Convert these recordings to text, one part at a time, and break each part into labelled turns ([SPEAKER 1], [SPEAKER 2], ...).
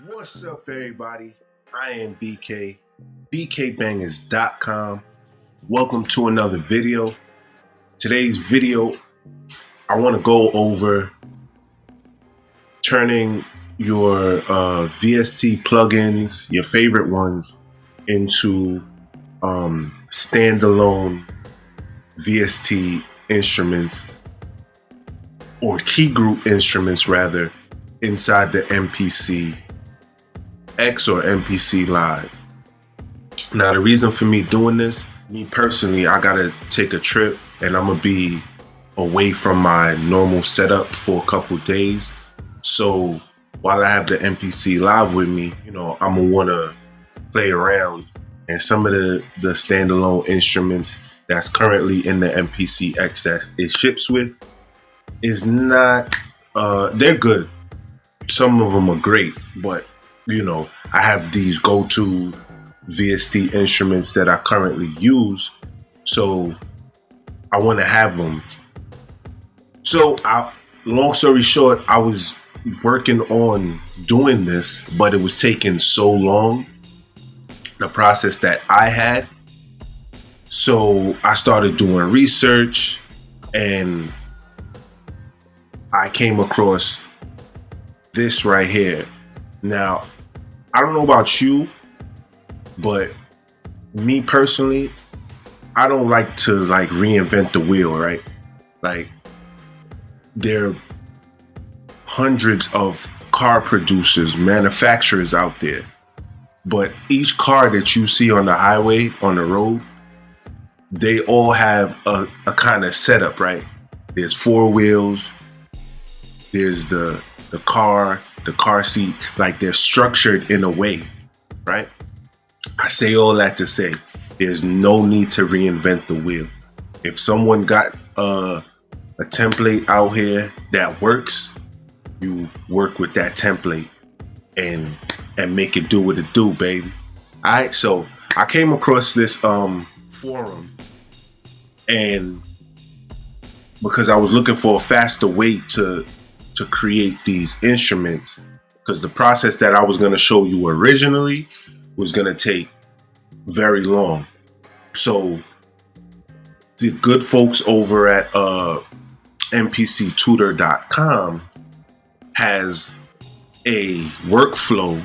[SPEAKER 1] What's up, everybody? I am BK, bkbangers.com. Welcome to another video. Today's video, I want to go over turning your VST plugins, your favorite ones, into standalone VST instruments, or key group instruments rather, inside the MPC X or MPC Live. Now, the reason for me doing this, me personally, I gotta take a trip and I'm gonna be away from my normal setup for a couple days. So while I have the MPC Live with me, I'm gonna wanna play around, and some of the standalone instruments that's currently in the MPC X that it ships with is not, they're good. Some of them are great, but I have these go-to VST instruments that I currently use, so I want to have them. So long story short, I was working on doing this, but it was taking so long, the process that I had. So I started doing research, and I came across this right here. Now, I don't know about you, but me personally, I don't like to reinvent the wheel, right? Like, there are hundreds of car producers, manufacturers out there, but each car that you see on the highway, on the road, they all have a kind of setup, right? There's four wheels, there's the car seat, like they're structured in a way, right? I say all that to say there's no need to reinvent the wheel. If someone got a template out here that works, you work with that template and make it do what it do, baby. All right, so I came across this forum, and because I was looking for a faster way to create these instruments, because the process that I was going to show you originally was going to take very long. So the good folks over at MPCtutor.com has a workflow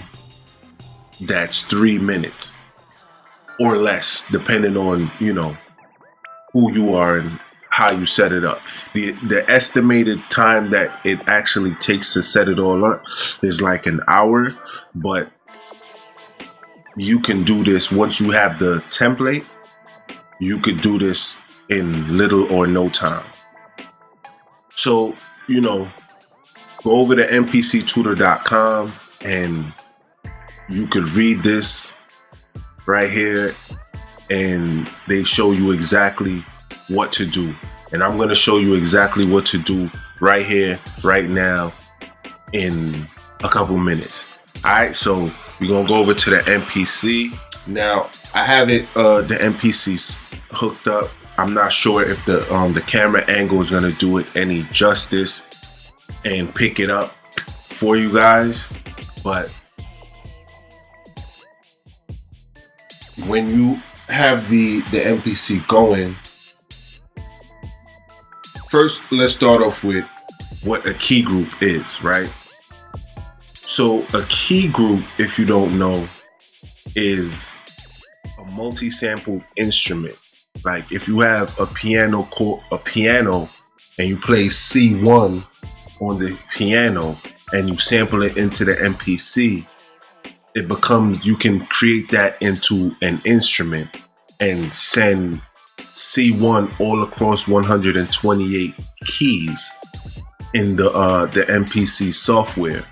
[SPEAKER 1] that's 3 minutes or less, depending on who you are and how you set it up. The estimated time that it actually takes to set it all up is like an hour, but you can do this once you have the template. You could do this in little or no time. So go over to MPCtutor.com and you could read this right here, and they show you exactly what to do. And I'm going to show you exactly what to do right here, right now, in a couple minutes. All right, so we're going to go over to the MPC. Now, I have it, the MPC hooked up. I'm not sure if the camera angle is going to do it any justice and pick it up for you guys, but when you have the MPC going, first, let's start off with what a key group is, right? So a key group, if you don't know, is a multi-sampled instrument. Like if you have a piano and you play C1 on the piano and you sample it into the MPC, it becomes, you can create that into an instrument and send C1 all across 128 keys in the MPC software,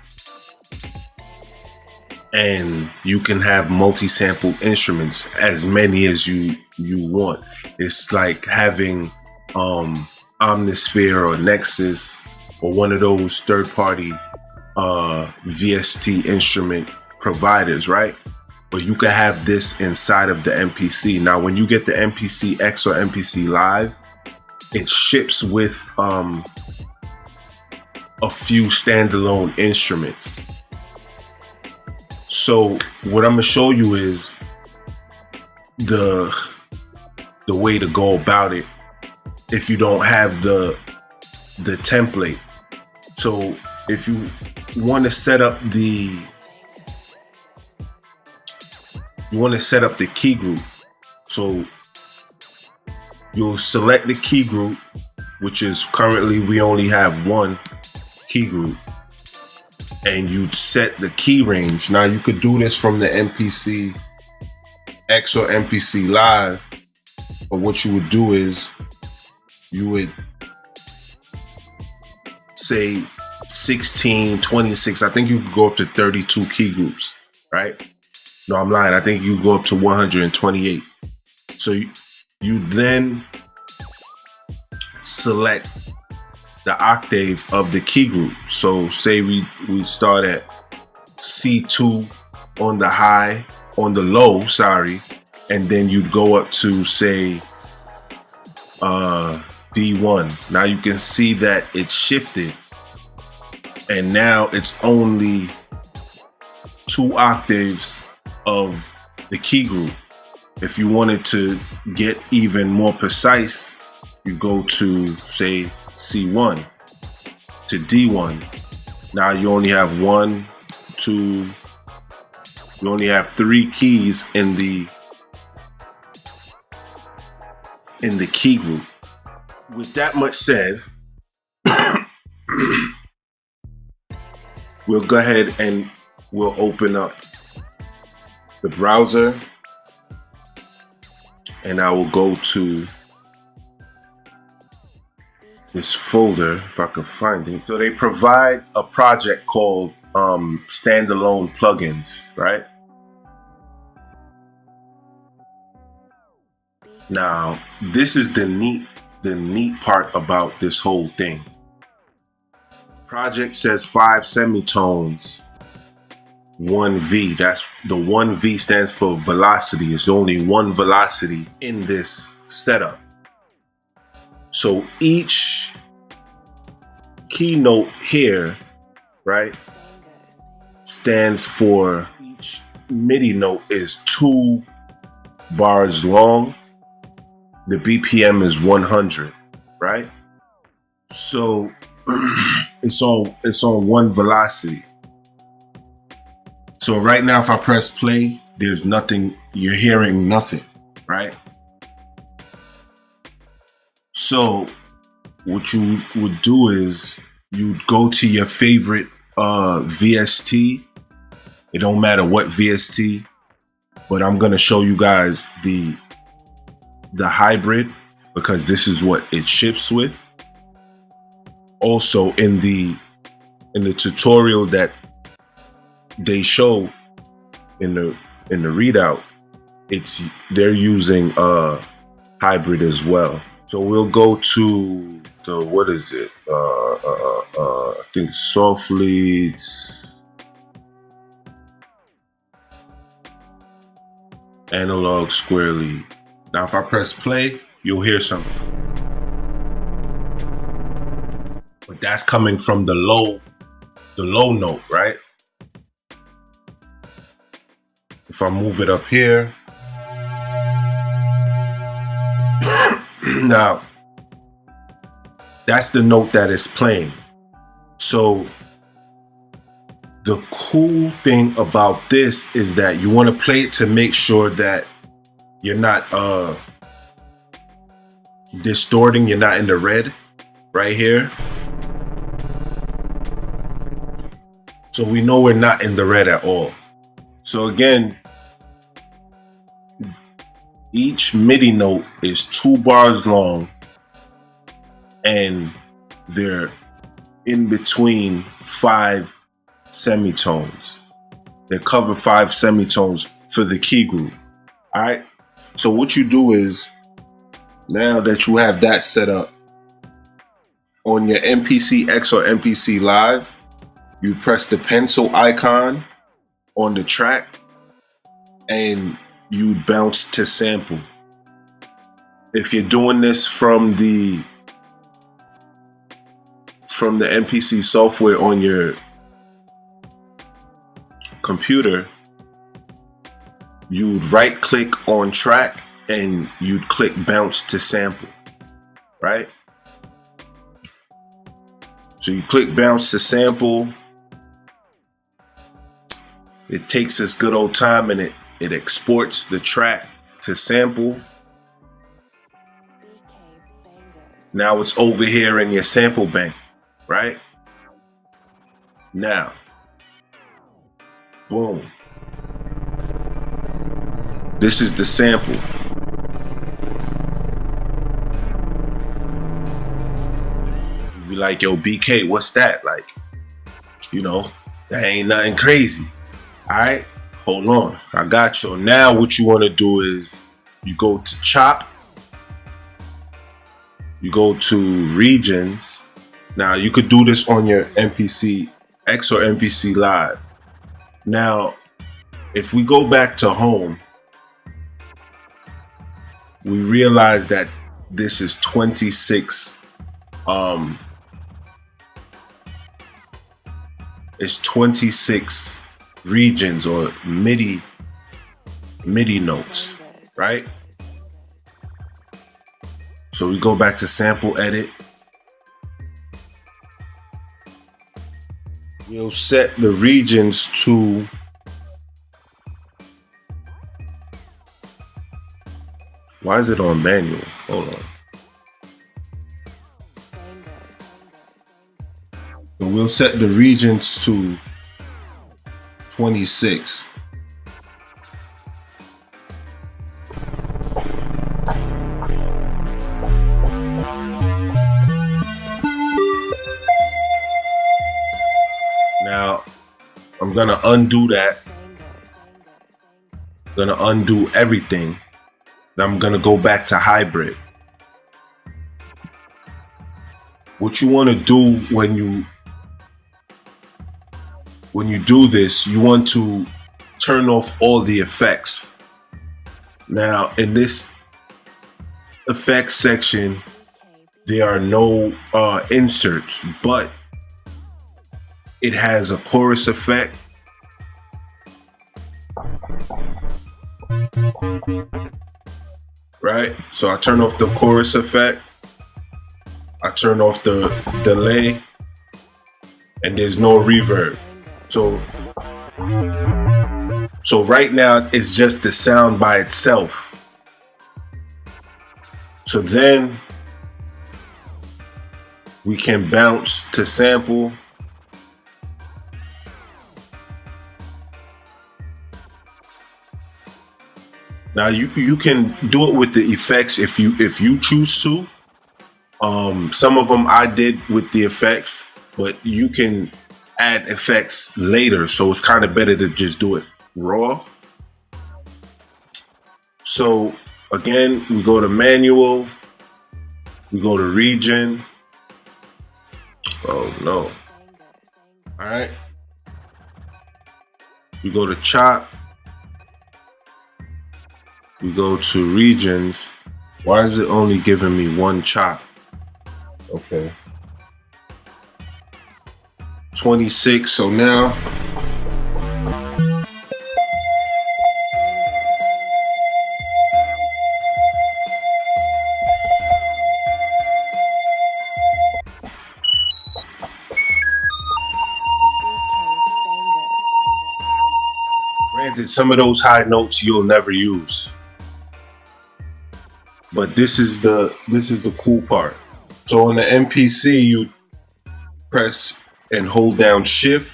[SPEAKER 1] and you can have multi-sampled instruments, as many as you want. It's like having Omnisphere or Nexus or one of those third-party VST instrument providers, right? But you can have this inside of the MPC. Now, when you get the MPC X or MPC Live, it ships with a few standalone instruments. So what I'm gonna show you is the way to go about it if you don't have the template. So if you want to set up the key group, so you'll select the key group, which is currently we only have one key group, and you'd set the key range. Now you could do this from the MPC X or MPC Live, but what you would do is you would say 16, 26, I think you could go up to 32 key groups, right? No, I'm lying. I think you go up to 128. So you then select the octave of the key group. So say we start at C2 on the high, on the low, sorry, and then you'd go up to say D1. Now you can see that it shifted, and now it's only 2 octaves of the key group. If you wanted to get even more precise, you go to say C1 to D1. Now you only have 3 keys in the key group. With that much said, we'll go ahead and we'll open up the browser, and I will go to this folder if I can find it. So they provide a project called standalone plugins, right? Now, this is the neat part about this whole thing. Project says 5 semitones, 1V. That's the 1V stands for velocity. It's only one velocity in this setup. So each keynote here, right, stands for, each MIDI note is 2 bars long. The BPM is 100, right? So it's on one velocity. So right now, if I press play, there's nothing, you're hearing nothing, right? So what you would do is you'd go to your favorite VST. It don't matter what VST, but I'm gonna show you guys the hybrid because this is what it ships with. Also in the tutorial that they show in the readout, they're using hybrid as well. So we'll go to the, what is it? I think soft leads, analog square lead. Now if I press play, you'll hear something. But that's coming from the low note, right? If I move it up here, now that's the note that is playing. So the cool thing about this is that you want to play it to make sure that you're not distorting, you're not in the red right here. So we know we're not in the red at all. So again, each MIDI note is 2 bars long, and they're in between 5 semitones. They cover 5 semitones for the key group. All right. So what you do is, now that you have that set up on your MPC X or MPC Live, you press the pencil icon on the track and you bounce to sample. If you're doing this from the MPC software on your computer, you'd right click on track and you'd click bounce to sample, right? So you click bounce to sample. It takes this good old time and it exports the track to sample. Now it's over here in your sample bank, right? Now, boom. This is the sample. You be like, yo, BK, what's that? Like, you know, that ain't nothing crazy. All right, hold on, I got you. Now what you want to do is you go to chop, you go to regions. Now you could do this on your MPC X or MPC Live. Now, if we go back to home, we realize that this is 26. It's 26 regions or MIDI notes, right? So we go back to sample edit. We'll set the regions to why is it on manual? Hold on. So we'll set the regions to 26. Now I'm gonna undo that. I'm gonna undo everything. Now I'm gonna go back to hybrid. What you want to do when you do this, you want to turn off all the effects. Now in this effects section, there are no inserts, but it has a chorus effect. Right? So I turn off the chorus effect. I turn off the delay, and there's no reverb. So right now it's just the sound by itself. So then we can bounce to sample. Now you can do it with the effects if you choose to. Some of them I did with the effects, but you can add effects later, so it's kind of better to just do it raw. So again, we go to manual, we go to region. Oh no. All right. We go to chop. We go to regions. Why is it only giving me one chop? Okay. 26, so now granted, some of those high notes you'll never use. But this is the cool part. So on the MPC, you press and hold down shift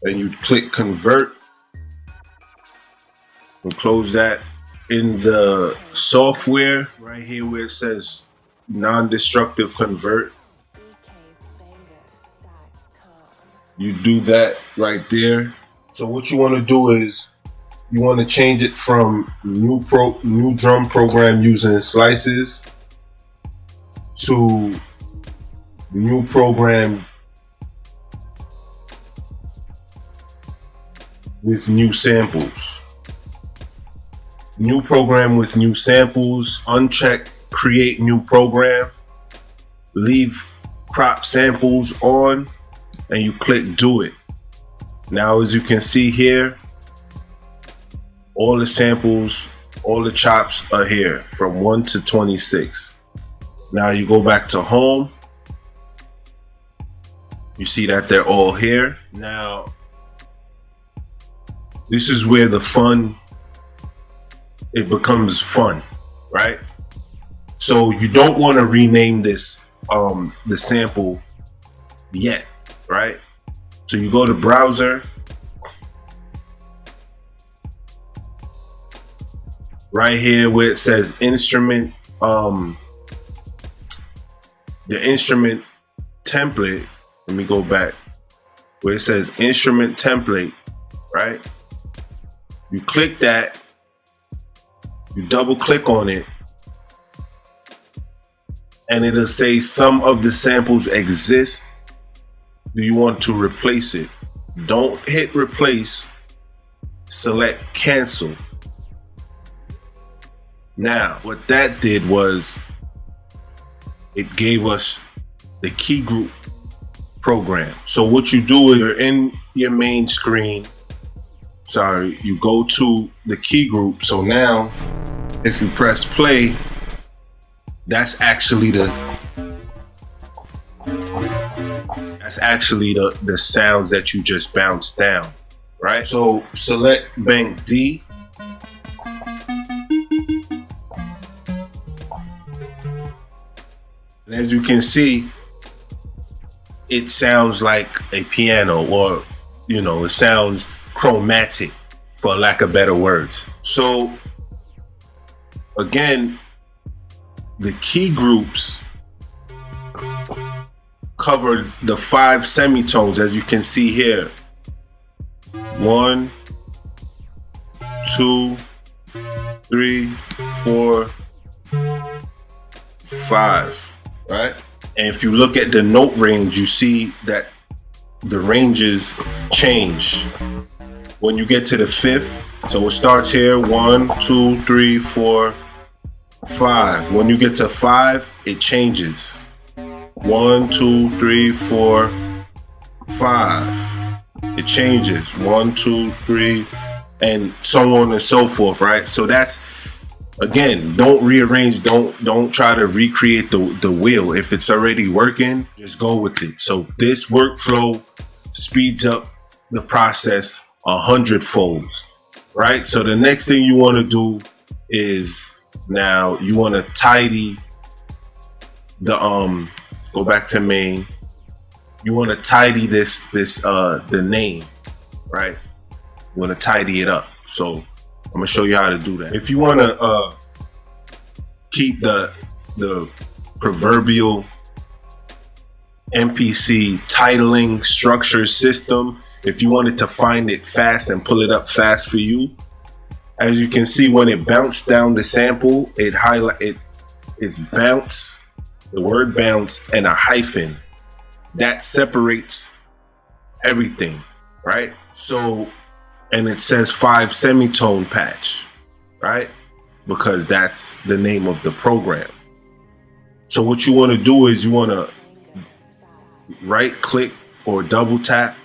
[SPEAKER 1] and you click convert and close that. In the software right here where it says non-destructive convert, you do that right there. So what you want to do is you want to change it from new drum program using slices to new program with new samples. New program with new samples. Uncheck create new program. Leave crop samples on and you click do it. Now as you can see here, All the samples, all the chops are here from 1 to 26. Now you go back to home. You see that they're all here. Now, this is where it becomes fun, right? So you don't want to rename this, the sample yet, right? So you go to browser. Right here where it says instrument, the instrument template, let me go back, where it says instrument template, right? You click that, you double click on it, and it'll say some of the samples exist. Do you want to replace it? Don't hit replace, select cancel. Now, what that did was it gave us the key group program. So what you do is you're in your main screen. Sorry, you go to the key group. So now if you press play, that's actually the sounds that you just bounced down, right? So select bank D. And as you can see, it sounds like a piano, or, you know, it sounds chromatic, for lack of better words. So again, the key groups cover the 5 semitones, as you can see here. 1, 2, 3, 4, 5. Right? And if you look at the note range, you see that the ranges change when you get to the 5th. So it starts here, 1, 2, 3, 4, 5. When you get to 5, it changes. 1, 2, 3, 4, 5. It changes. 1, 2, 3, and so on and so forth, right? So that's, again, don't rearrange, don't try to recreate the wheel. If it's already working, just go with it. So this workflow speeds up the process 100-fold, right? So the next thing you want to do is, now you want to tidy the go back to main. You want to tidy the name, right? You want to tidy it up. So I'm gonna show you how to do that. If you want to keep the proverbial MPC titling structure system, if you wanted to find it fast and pull it up fast for you, as you can see, when it bounced down the sample, it's bounce, the word bounce, and a hyphen that separates everything, right? So, and it says 5 semitone patch, right? Because that's the name of the program. So what you want to do is you want to right click or double tap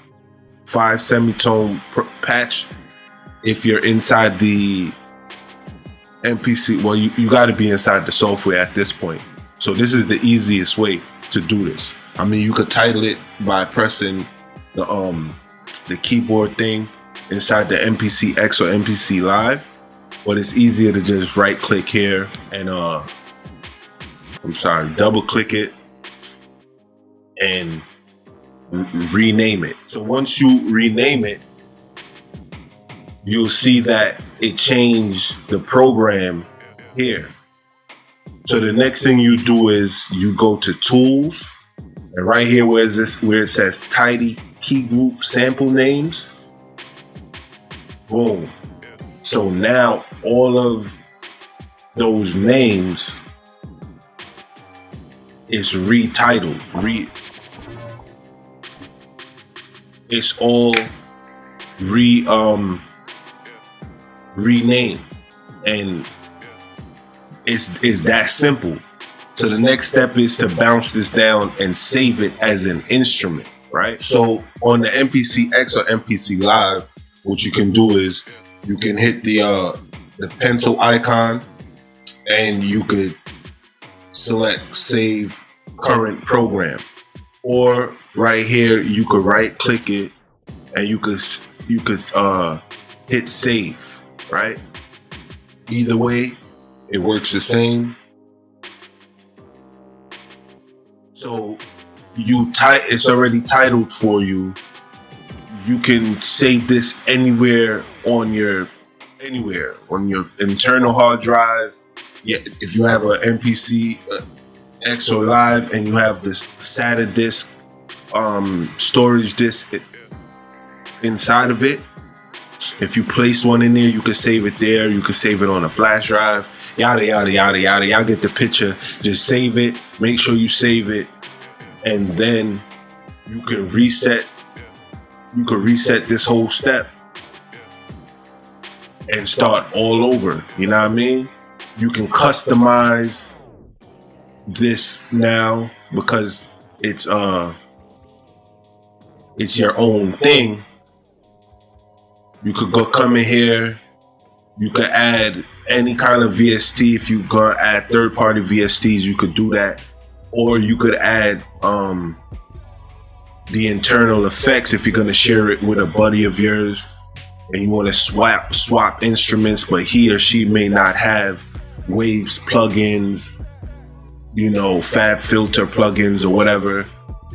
[SPEAKER 1] 5 semitone patch. If you're inside the MPC, well, you got to be inside the software at this point. So this is the easiest way to do this. I mean, you could title it by pressing the keyboard thing inside the MPC X or MPC Live, but it's easier to just right click here and double click it and rename it. So once you rename it, you'll see that it changed the program here. So the next thing you do is you go to tools, and right here where it says tidy key group sample names, boom. So now all of those names is retitled. It's all renamed, and it's that simple. So the next step is to bounce this down and save it as an instrument, right? So on the MPC X or MPC Live, what you can do is you can hit the pencil icon, and you could select save current program, or right here you could right click it and you could hit save. Right, either way it works the same. So it's already titled for you. You can save this anywhere on your internal hard drive. Yeah, if you have an MPC X or Live and you have this SATA disk, storage disk inside of it, if you place one in there, you can save it there. You can save it on a flash drive. Yada yada yada yada. Y'all get the picture. Just save it. Make sure you save it, and then you can reset. You can reset this whole step and start all over. You know what I mean? You can customize this now because it's your own thing. You could come in here. You could add any kind of VST. If you're gonna add third-party VSTs, you could do that, or you could add the internal effects if you're gonna share it with a buddy of yours and you want to swap instruments, but he or she may not have Waves plugins, you know, Fab Filter plugins or whatever,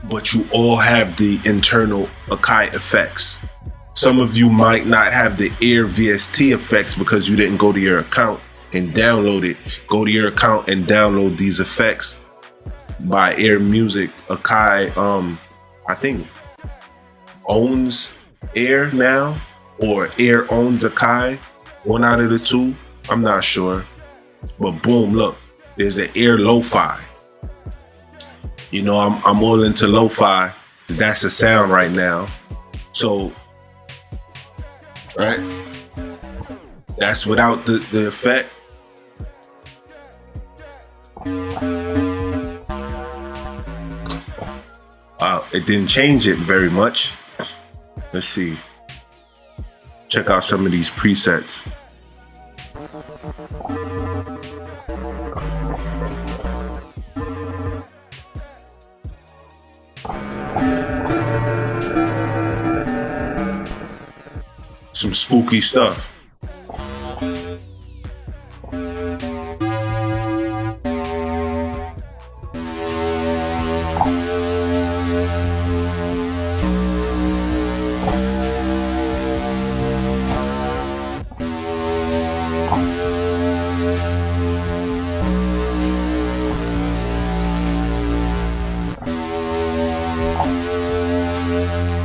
[SPEAKER 1] but you all have the internal Akai effects. Some of you might not have the Air VST effects because you didn't go to your account and download it. Go to your account and download these effects by Air Music. Akai, I think owns Air now, or Air owns Akai. One out of the two, I'm not sure. But boom, look, there's an Air Lo-Fi. You know, I'm all into lo-fi. That's the sound right now. So, right, that's without the effect. Wow, it didn't change it very much. Let's see. Check out some of these presets. Some spooky stuff.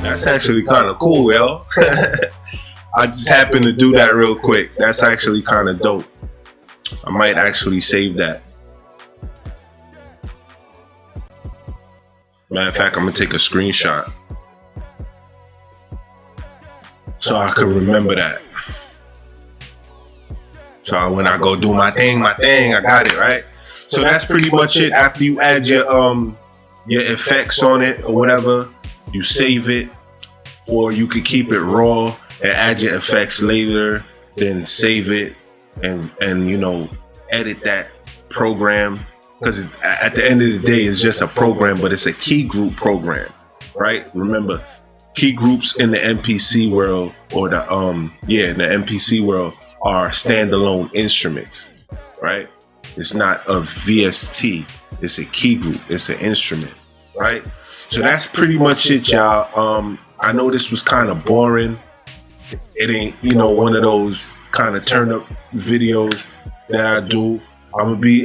[SPEAKER 1] That's actually kind of cool, yo. I just happened to do that real quick. That's actually kind of dope. I might actually save that. Matter of fact, I'm gonna take a screenshot so I can remember that. So when I go do my thing, I got it, right? So that's pretty much it. After you add your effects on it or whatever, you save it, or you could keep it raw and add your effects later, then save it and you know, edit that program, because at the end of the day it's just a program, but it's a key group program, right? Remember, key groups in the MPC world, or the in the MPC world, are standalone instruments, right? It's not a VST, it's a key group, it's an instrument, right? So that's pretty much it, y'all. I know this was kind of boring. It ain't, you know, one of those kind of turn up videos that I do. I'm gonna be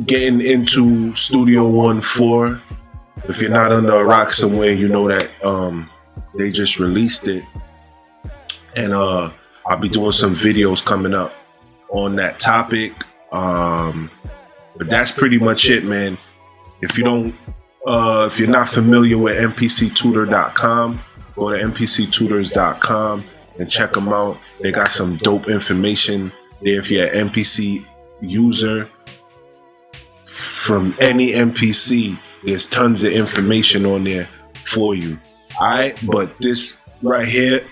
[SPEAKER 1] getting into Studio One 4. If you're not under a rock somewhere, you know that they just released it, and I'll be doing some videos coming up on that topic. But that's pretty much it, man. If you're not familiar with MPCtutor.com, go to MPCtutors.com and check them out. They got some dope information there. If you're an MPC user from any MPC, there's tons of information on there for you. Alright, but this right here,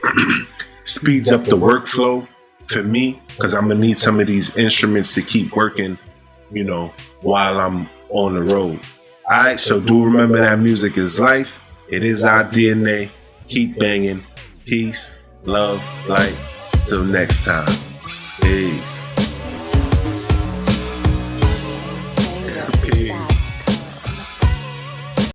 [SPEAKER 1] speeds up the workflow for me, because I'm gonna need some of these instruments to keep working, you know, while I'm on the road. Alright, so do remember that music is life. It is our DNA. Keep banging. Peace, love, light. Till next time. Peace.